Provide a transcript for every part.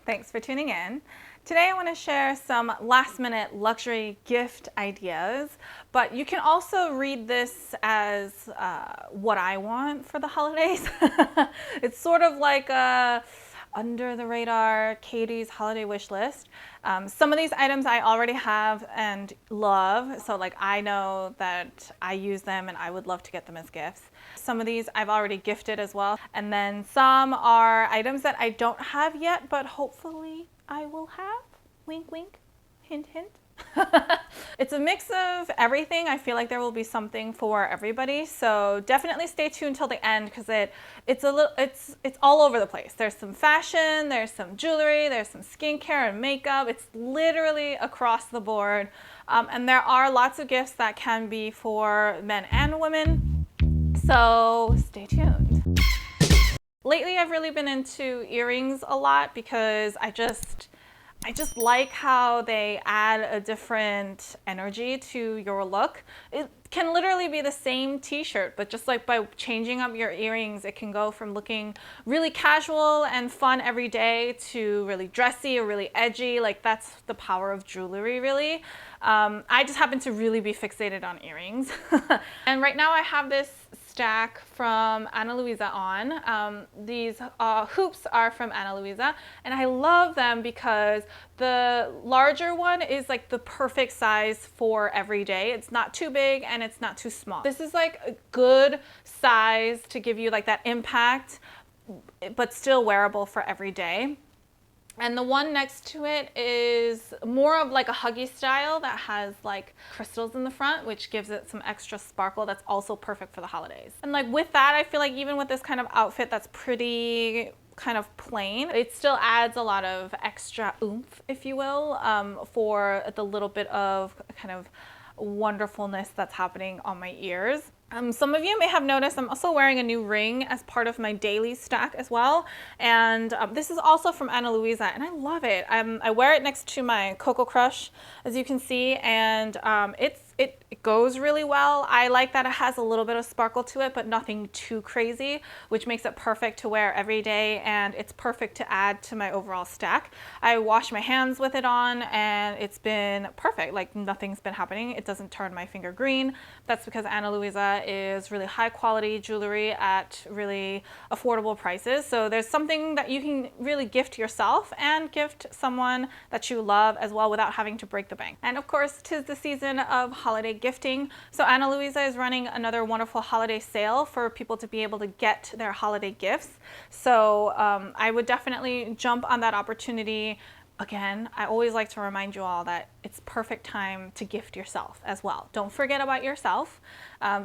Thanks for tuning in. Today I want to share some last minute luxury gift ideas, but you can also read this as what I want for the holidays. It's sort of like a under the radar Katie's holiday wish list. Some of these items I already have and love, so like I know that I use them and I would love to get them as gifts. Some of these I've already gifted as well, and then some are items that I don't have yet, but hopefully I will have. Wink, wink, hint, hint. It's a mix of everything. I feel like there will be something for everybody, so definitely stay tuned till the end because it's all over the place. There's some fashion, there's some jewelry, there's some skincare and makeup. It's literally across the board, and there are lots of gifts that can be for men and women, so stay tuned. Lately I've really been into earrings a lot because I just like how they add a different energy to your look. It can literally be the same t-shirt, but just like by changing up your earrings, it can go from looking really casual and fun every day to really dressy or really edgy. Like that's the power of jewelry, really. I just happen to really be fixated on earrings. And right now I have this stack from Ana Luisa on. These hoops are from Ana Luisa, and I love them because the larger one is like the perfect size for every day. It's not too big and it's not too small. This is like a good size to give you like that impact, but still wearable for every day. And the one next to it is more of like a huggy style that has like crystals in the front, which gives it some extra sparkle. That's also perfect for the holidays. And like with that, I feel like even with this kind of outfit that's pretty kind of plain, it still adds a lot of extra oomph, if you will, for the little bit of kind of wonderfulness that's happening on my ears. Some of you may have noticed I'm also wearing a new ring as part of my daily stack as well, and this is also from Ana Luisa, and I love it. I wear it next to my Coco Crush, as you can see, and it goes really well. I like that it has a little bit of sparkle to it, but nothing too crazy, which makes it perfect to wear every day, and it's perfect to add to my overall stack. I wash my hands with it on, and it's been perfect. Like nothing's been happening. It doesn't turn my finger green. That's because Ana Luisa is really high quality jewelry at really affordable prices. So there's something that you can really gift yourself and gift someone that you love as well without having to break the bank. And of course, 'tis the season of holiday gifting. So Ana Luisa is running another wonderful holiday sale for people to be able to get their holiday gifts. So I would definitely jump on that opportunity. Again, I always like to remind you all that it's perfect time to gift yourself as well. Don't forget about yourself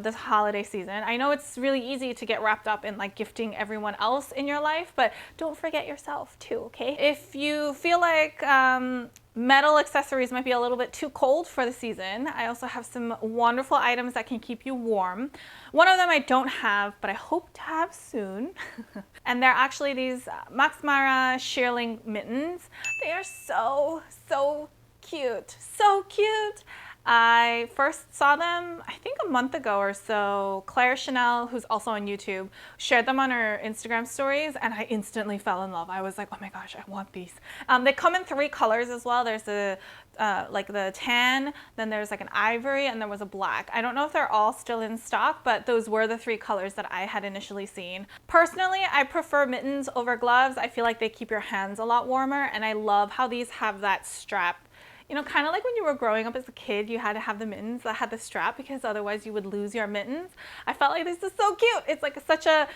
this holiday season. I know it's really easy to get wrapped up in like gifting everyone else in your life, but don't forget yourself too, okay? If you feel like metal accessories might be a little bit too cold for the season, I also have some wonderful items that can keep you warm. One of them I don't have, but I hope to have soon. And they're actually these Max Mara shearling mittens. They are so cute. So cute. I first saw them, I think a month ago or so. Claire Chanel, who's also on YouTube, shared them on her Instagram stories, and I instantly fell in love. I was like, oh my gosh, I want these. They come in 3 colors as well. There's like the tan, then there's like an ivory, and there was a black. I don't know if they're all still in stock, but those were the 3 colors that I had initially seen. Personally, I prefer mittens over gloves. I feel like they keep your hands a lot warmer, and I love how these have that strap. You know, kind of like when you were growing up as a kid, you had to have the mittens that had the strap because otherwise you would lose your mittens. I felt like this is so cute. It's like such a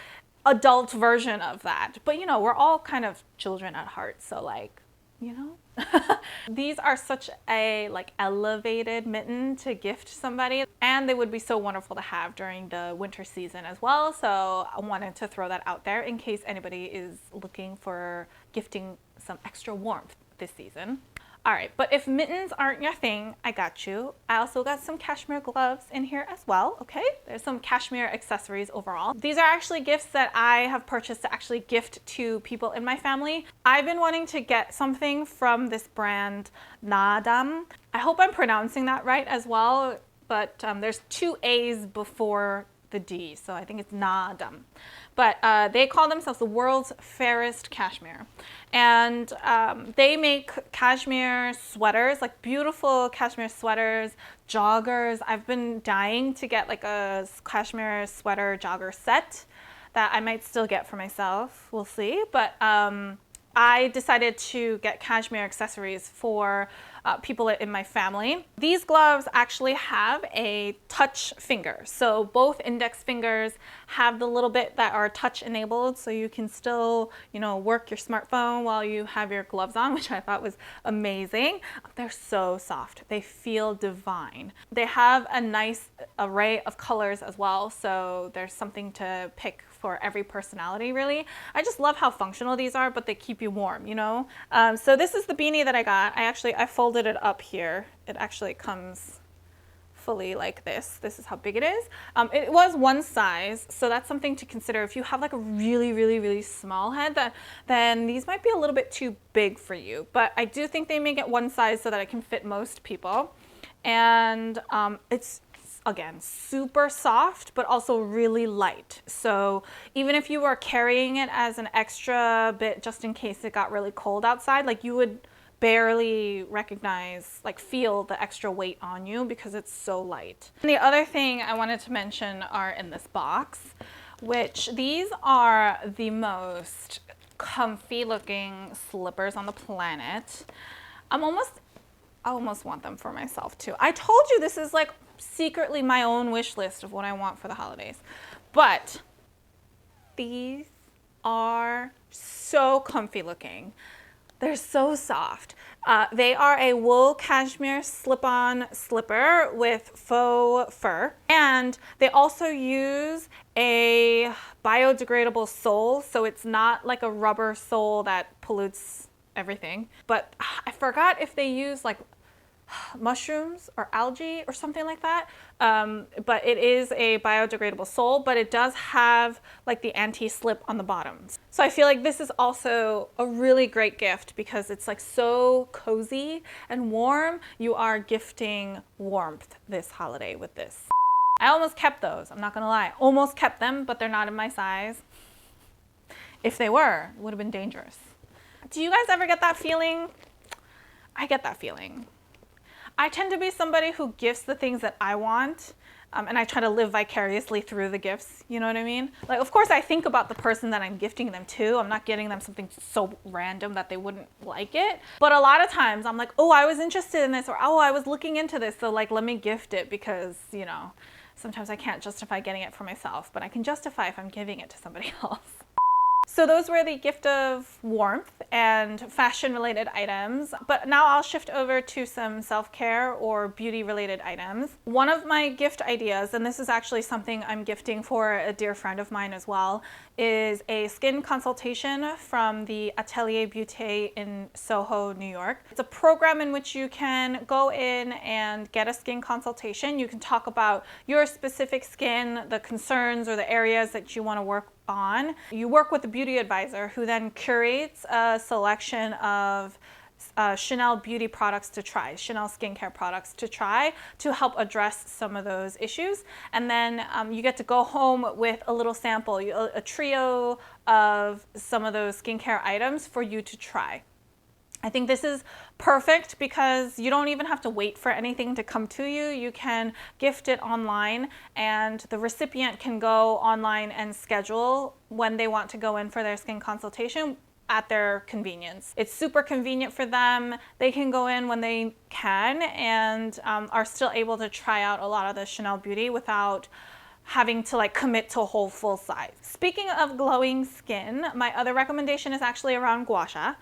adult version of that. But you know, we're all kind of children at heart, so like, you know. These are such a like elevated mitten to gift somebody, and they would be so wonderful to have during the winter season as well. So I wanted to throw that out there in case anybody is looking for gifting some extra warmth this season. All right, but if mittens aren't your thing, I got you. I also got some cashmere gloves in here as well, okay? There's some cashmere accessories overall. These are actually gifts that I have purchased to actually gift to people in my family. I've been wanting to get something from this brand, Nadam. I hope I'm pronouncing that right as well, but there's 2 A's before the D, so I think it's Nadam. But they call themselves the world's fairest cashmere. And they make cashmere sweaters, like beautiful cashmere sweaters, joggers. I've been dying to get like a cashmere sweater jogger set that I might still get for myself. We'll see. But I decided to get cashmere accessories for people in my family. These gloves actually have a touch finger. So both index fingers have the little bit that are touch enabled, so you can still, you know, work your smartphone while you have your gloves on, which I thought was amazing. They're so soft. They feel divine. They have a nice array of colors as well, so there's something to pick for every personality, really. I just love how functional these are, but they keep you warm, you know? So this is the beanie that I got. I folded it up here. It actually comes fully like this. This is how big it is. It was one size, so that's something to consider. If you have like a really small head, then these might be a little bit too big for you. But I do think they make it one size so that it can fit most people. And it's, again, super soft, but also really light. So even if you were carrying it as an extra bit, just in case it got really cold outside, like you would barely recognize, like feel the extra weight on you because it's so light. And the other thing I wanted to mention are in this box, which these are the most comfy looking slippers on the planet. I almost want them for myself too. I told you this is like secretly my own wish list of what I want for the holidays. But these are so comfy looking. They're so soft. They are a wool cashmere slip-on slipper with faux fur. And they also use a biodegradable sole, so it's not like a rubber sole that pollutes everything. But I forgot if they use like mushrooms or algae or something like that. But it is a biodegradable sole, but it does have like the anti-slip on the bottom. So I feel like this is also a really great gift because it's like so cozy and warm. You are gifting warmth this holiday with this. I almost kept those, I'm not gonna lie. Almost kept them, but they're not in my size. If they were, it would have been dangerous. Do you guys ever get that feeling? I get that feeling. I tend to be somebody who gifts the things that I want, and I try to live vicariously through the gifts, you know what I mean? Like, of course, I think about the person that I'm gifting them to. I'm not getting them something so random that they wouldn't like it. But a lot of times I'm like, oh, I was interested in this, or oh, I was looking into this, so like, let me gift it because, you know, sometimes I can't justify getting it for myself, but I can justify if I'm giving it to somebody else. So those were the gift of warmth and fashion-related items, but now I'll shift over to some self-care or beauty-related items. One of my gift ideas, and this is actually something I'm gifting for a dear friend of mine as well, is a skin consultation from the Atelier Beauté in Soho, New York. It's a program in which you can go in and get a skin consultation. You can talk about your specific skin, the concerns or the areas that you want to work on. You work with a beauty advisor who then curates a selection of Chanel beauty products to try, Chanel skincare products to try to help address some of those issues. And then you get to go home with a little sample, a trio of some of those skincare items for you to try. I think this is perfect because you don't even have to wait for anything to come to you. You can gift it online and the recipient can go online and schedule when they want to go in for their skin consultation at their convenience. It's super convenient for them. They can go in when they can and are still able to try out a lot of the Chanel beauty without having to like commit to a whole full size. Speaking of glowing skin, my other recommendation is actually around gua sha.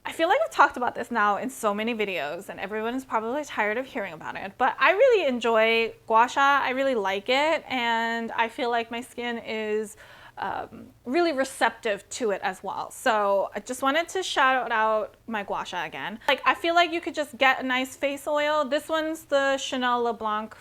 I feel like I've talked about this now in so many videos and everyone is probably tired of hearing about it, but I really enjoy gua sha. I really like it and I feel like my skin is really receptive to it as well. So I just wanted to shout out my gua sha again. Like, I feel like you could just get a nice face oil. This one's the Chanel LeBlanc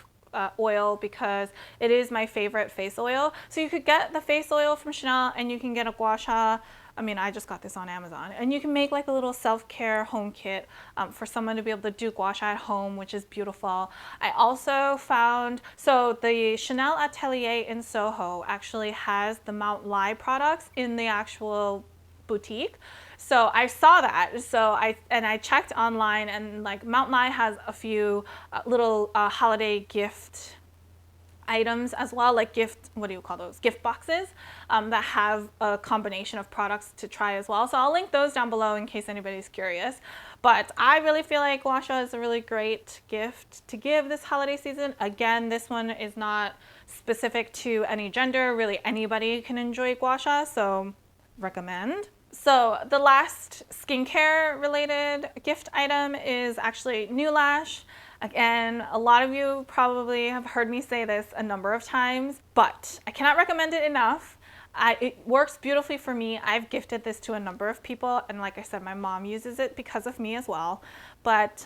oil because it is my favorite face oil. So you could get the face oil from Chanel and you can get a gua sha I mean, I just got this on Amazon. And you can make like a little self-care home kit for someone to be able to do gua sha at home, which is beautiful. I also found, so the Chanel Atelier in Soho actually has the Mount Lai products in the actual boutique. So I saw that. So I checked online, and like Mount Lai has a few little holiday gift items as well, like gift, what do you call those, gift boxes that have a combination of products to try as well. So I'll link those down below in case anybody's curious. But I really feel like gua sha is a really great gift to give this holiday season. Again, this one is not specific to any gender. Really anybody can enjoy gua sha, so recommend. So the last skincare related gift item is actually New Lash. Again, a lot of you probably have heard me say this a number of times, but I cannot recommend it enough. It works beautifully for me. I've gifted this to a number of people, and like I said, my mom uses it because of me as well. But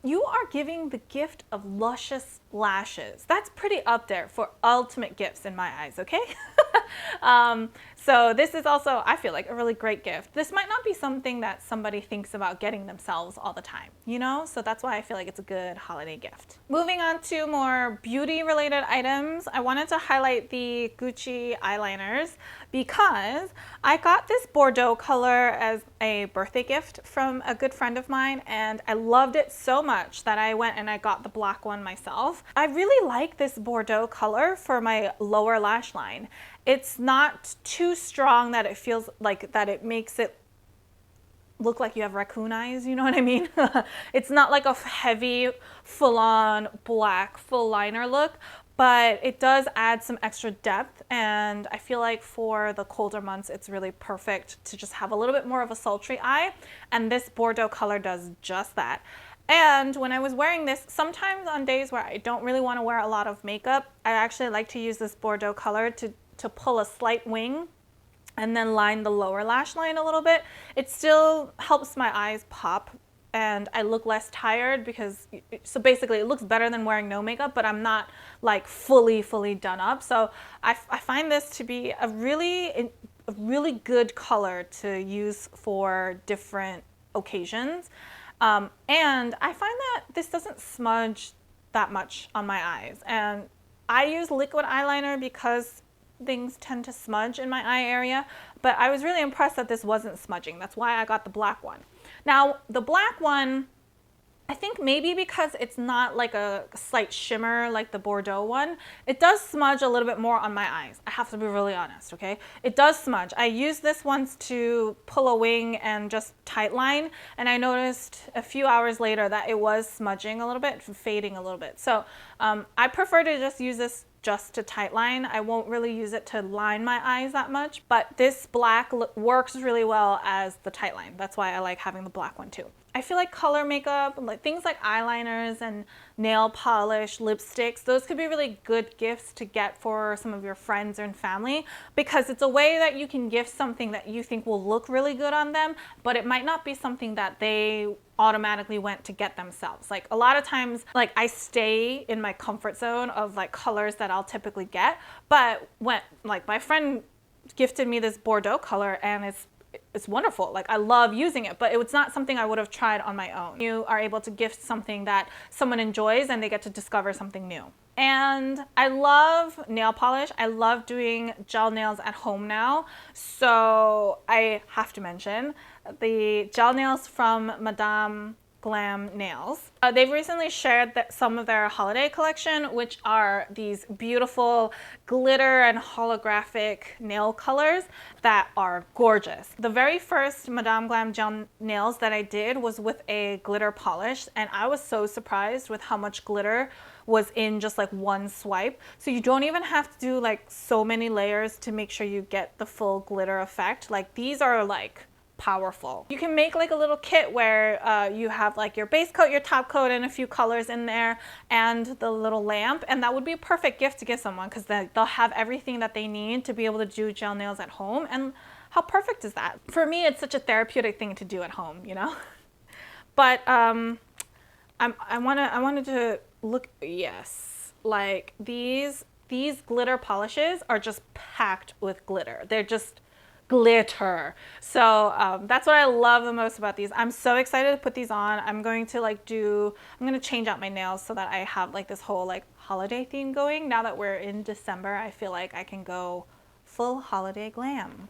you are giving the gift of luscious lashes. That's pretty up there for ultimate gifts in my eyes, okay? So this is also, I feel like, a really great gift. This might not be something that somebody thinks about getting themselves all the time, you know? So that's why I feel like it's a good holiday gift. Moving on to more beauty related items, I wanted to highlight the Gucci eyeliners because I got this Bordeaux color as a birthday gift from a good friend of mine, and I loved it so much that I went and I got the black one myself. I really like this Bordeaux color for my lower lash line. It's not too strong that it feels like that it makes it look like you have raccoon eyes, you know what I mean? It's not like a heavy, full-on black full liner look, but it does add some extra depth, and I feel like for the colder months it's really perfect to just have a little bit more of a sultry eye, and this Bordeaux color does just that. And when I was wearing this, sometimes on days where I don't really want to wear a lot of makeup, I actually like to use this Bordeaux color to pull a slight wing and then line the lower lash line a little bit. It still helps my eyes pop and I look less tired because, so basically it looks better than wearing no makeup, but I'm not like fully done up. So I find this to be a really good color to use for different occasions. And I find that this doesn't smudge that much on my eyes. And I use liquid eyeliner because things tend to smudge in my eye area, but I was really impressed that this wasn't smudging. That's why I got the black one. Now, the black one, I think maybe because it's not like a slight shimmer like the Bordeaux one, it does smudge a little bit more on my eyes. I have to be really honest, okay? It does smudge. I used this once to pull a wing and just tight line, and I noticed a few hours later that it was smudging a little bit, fading a little bit. So I prefer to just use this just to tight line. I won't really use it to line my eyes that much, but this black works really well as the tight line. That's why I like having the black one too. I feel like color makeup, like things like eyeliners and nail polish, lipsticks, those could be really good gifts to get for some of your friends and family, because it's a way that you can gift something that you think will look really good on them, but it might not be something that they automatically went to get themselves. Like a lot of times, like I stay in my comfort zone of like colors that I'll typically get, but when like my friend gifted me this Bordeaux color and it's wonderful. Like I love using it, but it's not something I would have tried on my own. You are able to gift something that someone enjoys and they get to discover something new. And I love nail polish. I love doing gel nails at home now. So I have to mention the gel nails from Madame Glam Nails. They've recently shared some of their holiday collection, which are these beautiful glitter and holographic nail colors that are gorgeous. The very first Madame Glam gel nails that I did was with a glitter polish, and I was so surprised with how much glitter was in just like one swipe. So you don't even have to do like so many layers to make sure you get the full glitter effect. Like these are like powerful. You can make like a little kit where you have like your base coat, your top coat, and a few colors in there, and the little lamp, and that would be a perfect gift to give someone because they'll have everything that they need to be able to do gel nails at home. And how perfect is that? For me, it's such a therapeutic thing to do at home, you know? But I wanted to look, yes, like these glitter polishes are just packed with glitter. glitter. So that's what I love the most about these. I'm so excited to put these on. I'm going to change out my nails so that I have like this whole like holiday theme going. Now that we're in December, I feel like I can go full holiday glam.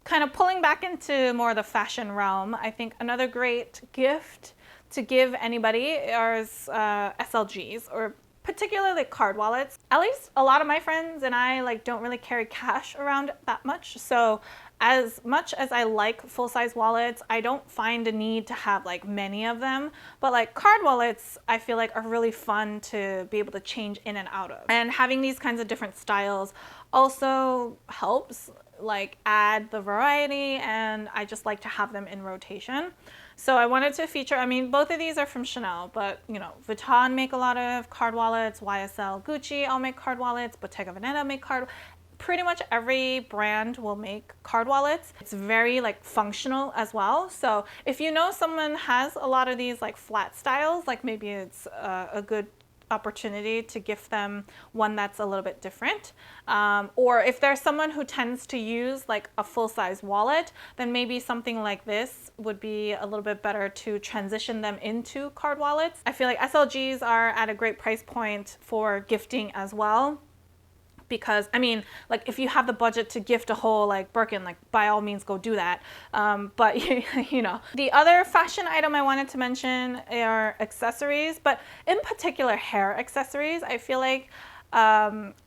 Kind of pulling back into more of the fashion realm, I think another great gift to give anybody is SLGs, or particularly card wallets. At least a lot of my friends and I like don't really carry cash around that much. So as much as I like full-size wallets, I don't find a need to have like many of them. But like card wallets, I feel like are really fun to be able to change in and out of. And having these kinds of different styles also helps like add the variety, and I just like to have them in rotation. So I wanted to feature, I mean, both of these are from Chanel, but you know, Vuitton make a lot of card wallets, YSL, Gucci all make card wallets, Bottega Veneta make pretty much every brand will make card wallets. It's very like functional as well. So if you know someone has a lot of these like flat styles, like maybe it's a good opportunity to gift them one that's a little bit different. Or if there's someone who tends to use like a full-size wallet, then maybe something like this would be a little bit better to transition them into card wallets. I feel like SLGs are at a great price point for gifting as well. Because I mean, like if you have the budget to gift a whole like Birkin, like by all means go do that. But you know, the other fashion item I wanted to mention are accessories, but in particular hair accessories. I feel like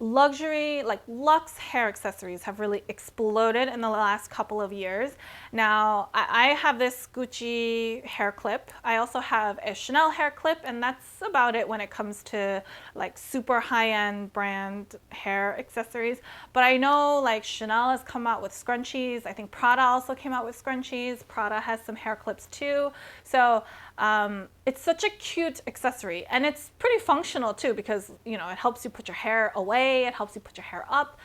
luxury, like luxe hair accessories have really exploded in the last couple of years. Now, I have this Gucci hair clip. I also have a Chanel hair clip, and that's about it when it comes to like super high-end brand hair accessories. But I know like Chanel has come out with scrunchies. I think Prada also came out with scrunchies. Prada has some hair clips too. So it's such a cute accessory, and it's pretty functional too, because you know it helps you put your hair away, it helps you put your hair up.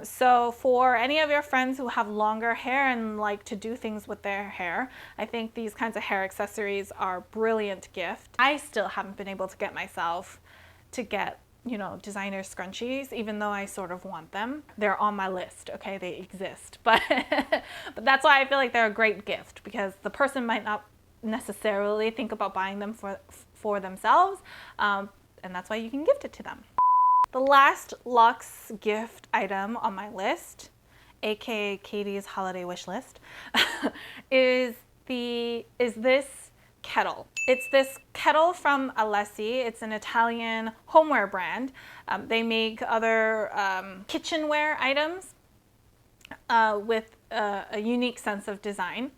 So for any of your friends who have longer hair and like to do things with their hair, I think these kinds of hair accessories are a brilliant gift. I still haven't been able to get myself to get, you know, designer scrunchies, even though I sort of want them. They're on my list, okay, they exist, but but that's why I feel like they're a great gift, because the person might not necessarily think about buying them for themselves, and that's why you can gift it to them. The last luxe gift item on my list, aka Katie's holiday wish list, is this kettle. It's this kettle from Alessi. It's an Italian homeware brand. They make other kitchenware items with a unique sense of design.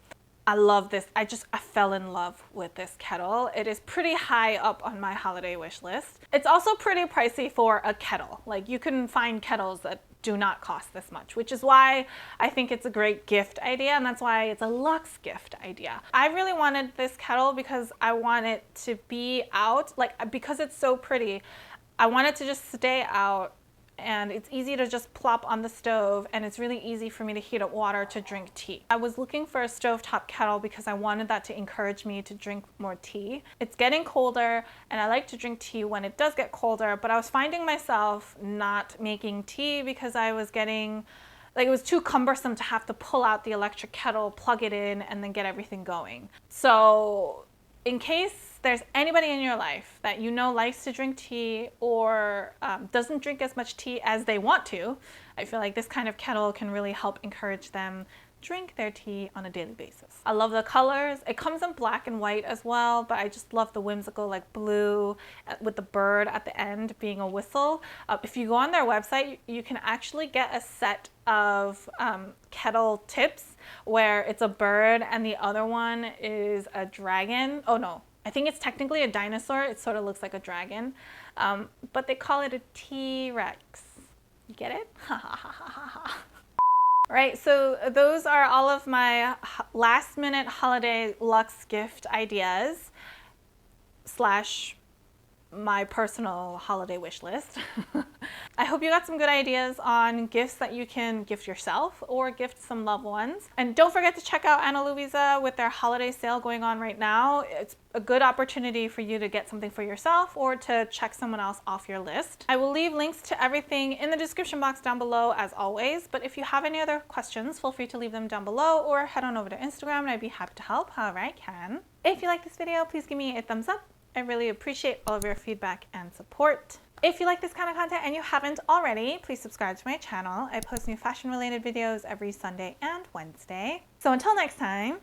I love this. I fell in love with this kettle. It is pretty high up on my holiday wish list. It's also pretty pricey for a kettle. Like you can find kettles that do not cost this much, which is why I think it's a great gift idea, and that's why it's a luxe gift idea. I really wanted this kettle because I want it to be out, like because it's so pretty, I want it to just stay out, and it's easy to just plop on the stove, and it's really easy for me to heat up water to drink tea. I was looking for a stovetop kettle because I wanted that to encourage me to drink more tea. It's getting colder, and I like to drink tea when it does get colder, but I was finding myself not making tea because I was getting, like, it was too cumbersome to have to pull out the electric kettle, plug it in, and then get everything going. So in case there's anybody in your life that you know likes to drink tea or doesn't drink as much tea as they want to, I feel like this kind of kettle can really help encourage them drink their tea on a daily basis. I love the colors. It comes in black and white as well, but I just love the whimsical like blue with the bird at the end being a whistle. If you go on their website, you can actually get a set of kettle tips where it's a bird and the other one is a dragon. Oh no, I think it's technically a dinosaur. It sort of looks like a dragon, but they call it a T-Rex. You get it? Ha ha ha ha ha. Right, so those are all of my last minute holiday luxe gift ideas slash my personal holiday wish list. I hope you got some good ideas on gifts that you can gift yourself or gift some loved ones. And don't forget to check out Ana Luisa with their holiday sale going on right now. It's a good opportunity for you to get something for yourself or to check someone else off your list. I will leave links to everything in the description box down below as always, but if you have any other questions, feel free to leave them down below or head on over to Instagram and I'd be happy to help however I can. If you like this video, please give me a thumbs up. I really appreciate all of your feedback and support. If you like this kind of content and you haven't already, please subscribe to my channel. I post new fashion related videos every Sunday and Wednesday. So until next time,